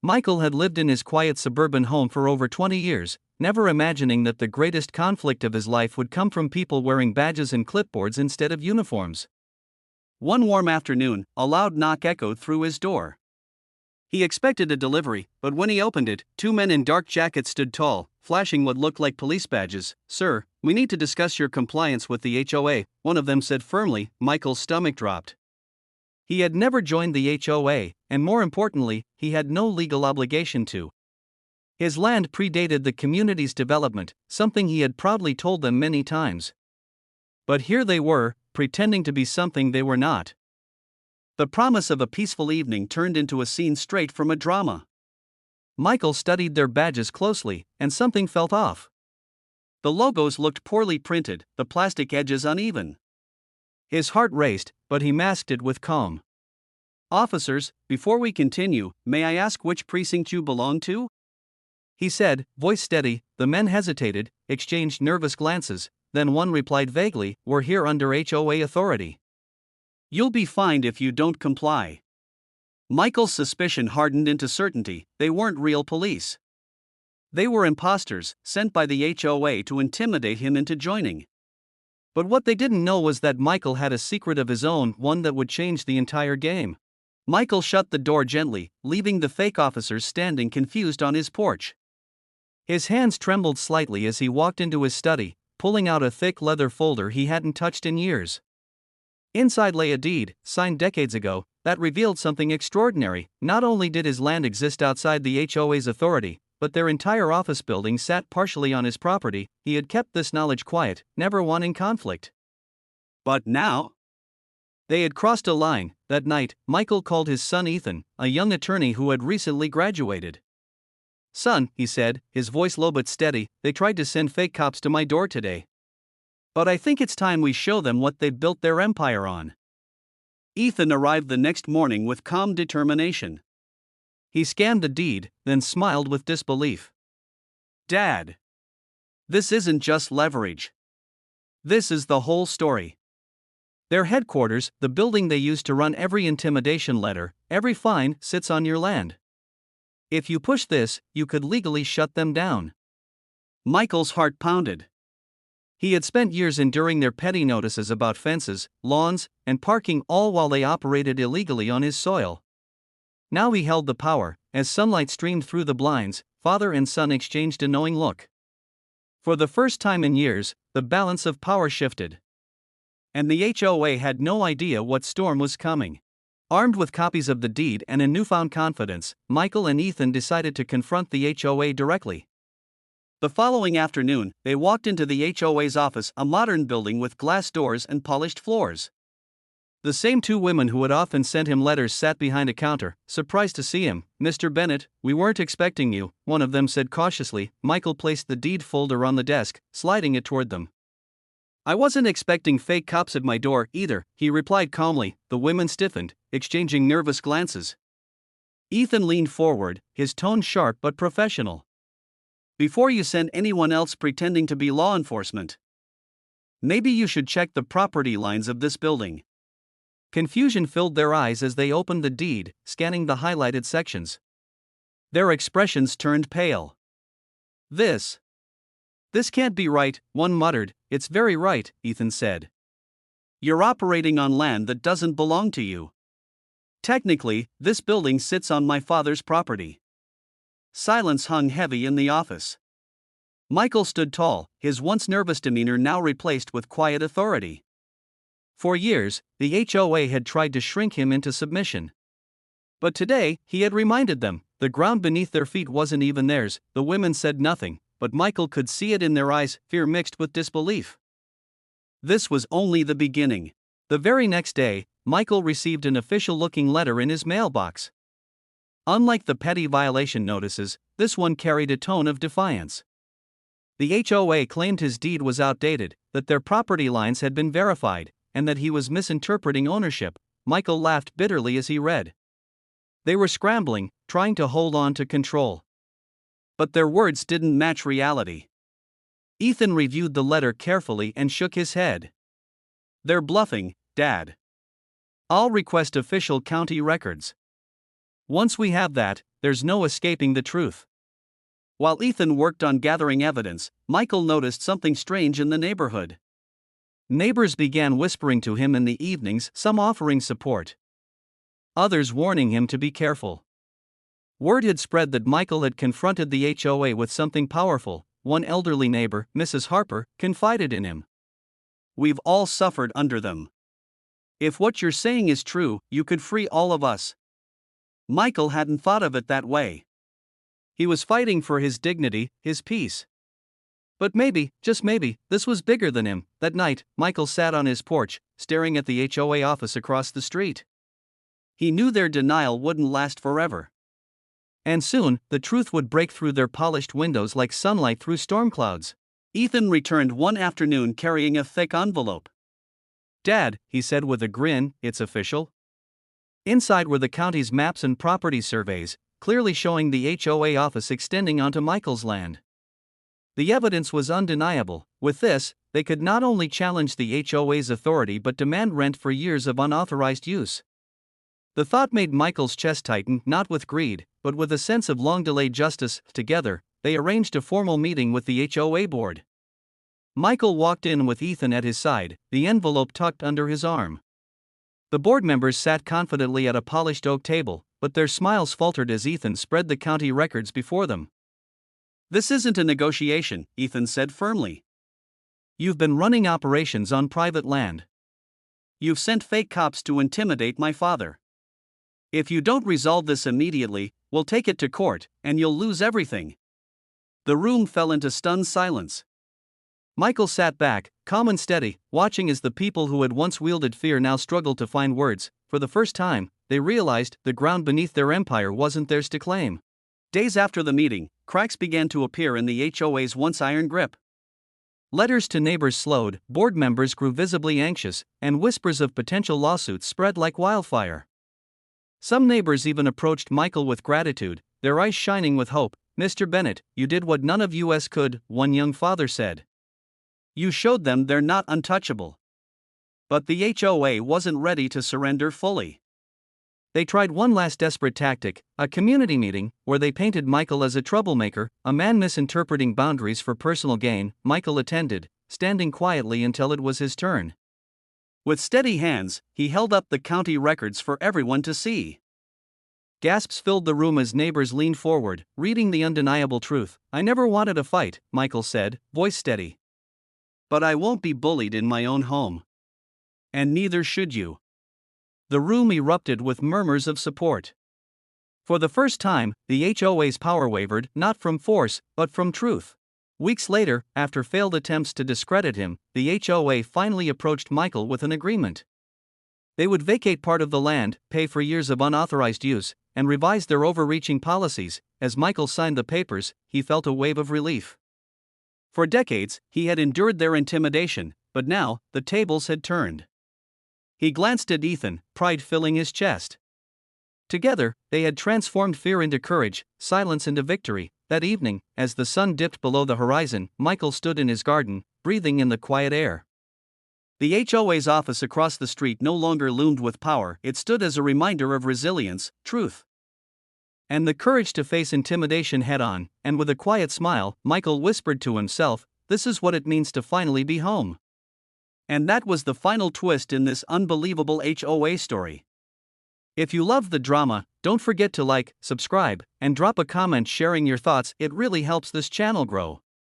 Michael had lived in his quiet suburban home for over 20 years, never imagining that the greatest conflict of his life would come from people wearing badges and clipboards instead of uniforms. One warm afternoon, a loud knock echoed through his door. He expected a delivery, but when he opened it, two men in dark jackets stood tall, flashing what looked like police badges. "Sir, we need to discuss your compliance with the HOA," one of them said firmly. Michael's stomach dropped. He had never joined the HOA, and more importantly, he had no legal obligation to. His land predated the community's development, something he had proudly told them many times. But here they were, pretending to be something they were not. The promise of a peaceful evening turned into a scene straight from a drama. Michael studied their badges closely, and something felt off. The logos looked poorly printed, the plastic edges uneven. His heart raced, but he masked it with calm. "Officers, before we continue, may I ask which precinct you belong to?" he said, voice steady. The men hesitated, exchanged nervous glances, then one replied vaguely, "We're here under HOA authority." "You'll be fined if you don't comply." Michael's suspicion hardened into certainty. They weren't real police. They were imposters, sent by the HOA to intimidate him into joining. But what they didn't know was that Michael had a secret of his own, one that would change the entire game. Michael shut the door gently, leaving the fake officers standing confused on his porch. His hands trembled slightly as he walked into his study, pulling out a thick leather folder he hadn't touched in years. Inside lay a deed, signed decades ago, that revealed something extraordinary. Not only did his land exist outside the HOA's authority, but their entire office building sat partially on his property. He had kept this knowledge quiet, never wanting conflict. But now, they had crossed a line. That night, Michael called his son Ethan, a young attorney who had recently graduated. "Son," he said, his voice low but steady, "they tried to send fake cops to my door today. But I think it's time we show them what they've built their empire on." Ethan arrived the next morning with calm determination. He scanned the deed, then smiled with disbelief. "Dad, this isn't just leverage. This is the whole story. Their headquarters, the building they use to run every intimidation letter, every fine, sits on your land. If you push this, you could legally shut them down." Michael's heart pounded. He had spent years enduring their petty notices about fences, lawns, and parking, all while they operated illegally on his soil. Now he held the power. As sunlight streamed through the blinds, father and son exchanged a knowing look. For the first time in years, the balance of power shifted. And the HOA had no idea what storm was coming. Armed with copies of the deed and a newfound confidence, Michael and Ethan decided to confront the HOA directly. The following afternoon, they walked into the HOA's office, a modern building with glass doors and polished floors. The same two women who had often sent him letters sat behind a counter, surprised to see him. "Mr. Bennett, we weren't expecting you," one of them said cautiously. Michael placed the deed folder on the desk, sliding it toward them. "I wasn't expecting fake cops at my door, either," he replied calmly. The women stiffened, exchanging nervous glances. Ethan leaned forward, his tone sharp but professional. "Before you send anyone else pretending to be law enforcement, maybe you should check the property lines of this building." Confusion filled their eyes as they opened the deed, scanning the highlighted sections. Their expressions turned pale. This can't be right," one muttered. "It's very right," Ethan said. "You're operating on land that doesn't belong to you. Technically, this building sits on my father's property." Silence hung heavy in the office. Michael stood tall, his once nervous demeanor now replaced with quiet authority. For years, the HOA had tried to shrink him into submission. But today, he had reminded them, the ground beneath their feet wasn't even theirs. The women said nothing, but Michael could see it in their eyes, fear mixed with disbelief. This was only the beginning. The very next day, Michael received an official-looking letter in his mailbox. Unlike the petty violation notices, this one carried a tone of defiance. The HOA claimed his deed was outdated, that their property lines had been verified, and that he was misinterpreting ownership. Michael laughed bitterly as he read. They were scrambling, trying to hold on to control. But their words didn't match reality. Ethan reviewed the letter carefully and shook his head. "They're bluffing, Dad. I'll request official county records. Once we have that, there's no escaping the truth. While Ethan worked on gathering evidence, Michael noticed something strange in the neighborhood. Neighbors began whispering to him in the evenings, some offering support, others warning him to be careful. Word had spread that Michael had confronted the HOA with something powerful. One elderly neighbor, Mrs. Harper, confided in him. "We've all suffered under them. If what you're saying is true, you could free all of us." Michael hadn't thought of it that way. He was fighting for his dignity, his peace. But maybe, just maybe, this was bigger than him. That night, Michael sat on his porch, staring at the HOA office across the street. He knew their denial wouldn't last forever. And soon, the truth would break through their polished windows like sunlight through storm clouds. Ethan returned one afternoon carrying a thick envelope. "Dad," he said with a grin, "it's official." Inside were the county's maps and property surveys, clearly showing the HOA office extending onto Michael's land. The evidence was undeniable. With this, they could not only challenge the HOA's authority but demand rent for years of unauthorized use. The thought made Michael's chest tighten, not with greed, but with a sense of long-delayed justice. Together, they arranged a formal meeting with the HOA board. Michael walked in with Ethan at his side, the envelope tucked under his arm. The board members sat confidently at a polished oak table, but their smiles faltered as Ethan spread the county records before them. "This isn't a negotiation," Ethan said firmly. "You've been running operations on private land. You've sent fake cops to intimidate my father. If you don't resolve this immediately, we'll take it to court, and you'll lose everything." The room fell into stunned silence. Michael sat back, calm and steady, watching as the people who had once wielded fear now struggled to find words. For the first time, they realized the ground beneath their empire wasn't theirs to claim. Days after the meeting, cracks began to appear in the HOA's once iron grip. Letters to neighbors slowed, board members grew visibly anxious, and whispers of potential lawsuits spread like wildfire. Some neighbors even approached Michael with gratitude, their eyes shining with hope. "Mr. Bennett, you did what none of us could," one young father said. "You showed them they're not untouchable." But the HOA wasn't ready to surrender fully. They tried one last desperate tactic, a community meeting, where they painted Michael as a troublemaker, a man misinterpreting boundaries for personal gain. Michael attended, standing quietly until it was his turn. With steady hands, he held up the county records for everyone to see. Gasps filled the room as neighbors leaned forward, reading the undeniable truth. "I never wanted a fight," Michael said, voice steady. "But I won't be bullied in my own home. And neither should you." The room erupted with murmurs of support. For the first time, the HOA's power wavered, not from force, but from truth. Weeks later, after failed attempts to discredit him, the HOA finally approached Michael with an agreement. They would vacate part of the land, pay for years of unauthorized use, and revise their overreaching policies. As Michael signed the papers, he felt a wave of relief. For decades, he had endured their intimidation, but now, the tables had turned. He glanced at Ethan, pride filling his chest. Together, they had transformed fear into courage, silence into victory. That evening, as the sun dipped below the horizon, Michael stood in his garden, breathing in the quiet air. The HOA's office across the street no longer loomed with power, it stood as a reminder of resilience, truth, and the courage to face intimidation head-on. And with a quiet smile, Michael whispered to himself, "This is what it means to finally be home." And that was the final twist in this unbelievable HOA story. If you love the drama, don't forget to like, subscribe, and drop a comment sharing your thoughts. It really helps this channel grow.